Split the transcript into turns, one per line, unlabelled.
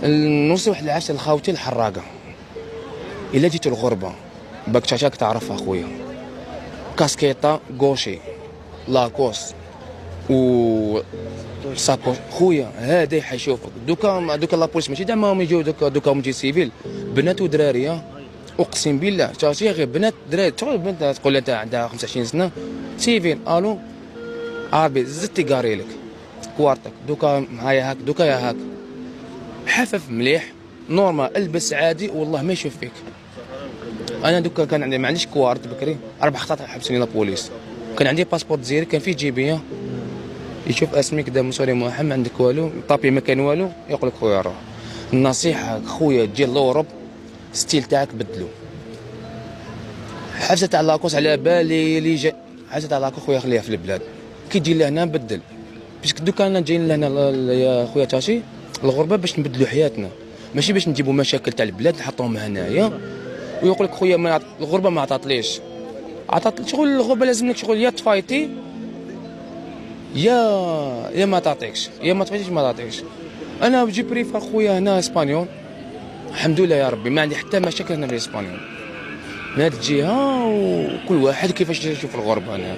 نوصي واحد العشاء لخاوتي الحراقه. الا جيت الغربه باك تشاك تعرفها خويا، كاسكيطه غوشي لاكوس و ساكوش خويا، هذا حيشوفك. دوكا لابوليس ماشي زعما يجيو دوكا هما سيفيل، بنات ودراري اقسم بالله. تاشي غير بنات دراري، تقول بنت تقول لها عندها 25 سنه سيفيل الو عربي زدتي قاري لك كوارتك دوكا هيا هاك دوكا يا هاك، حفف مليح نورمال البس عادي والله ما يشوف فيك. انا دوكا كان عندي ما عنديش كوارت بكري 4 خطات حبسوني لابوليس، كان عندي باسبور جزائري كان فيه جيبيه، يشوف اسمك دا مسوري محمد ما عندك والو طابي ما كان والو يقول لك خويا روح. النصيحه خويا تجي لوروب ستيل تاعك بدلو. حاجه تاع لاكوس على بالي لي جا حاجه تاع لاكوس خويا خليها في البلاد، كي تجي لهنا بدل باسكو دوكا انا جايين لهنا يا خويا تاشي الغربه باش نبدلوا حياتنا، ماشي باش نجيبوا مشاكل تاع البلاد نحطوهم هنايا ويقول لك خويا ما الغربه ما عطاتليش. عطات شغل الغربه لازم لك شغل يا تفايتي يا ما تعطيكش، يا ما تفايتيش ما تعطيكش. انا بجي بريفر خويا هنا اسبانيول الحمد لله يا ربي ما عندي حتى مشاكل هنا في اسبانيول من هاد الجهه، وكل واحد كيفاش يشوف الغربه هنا.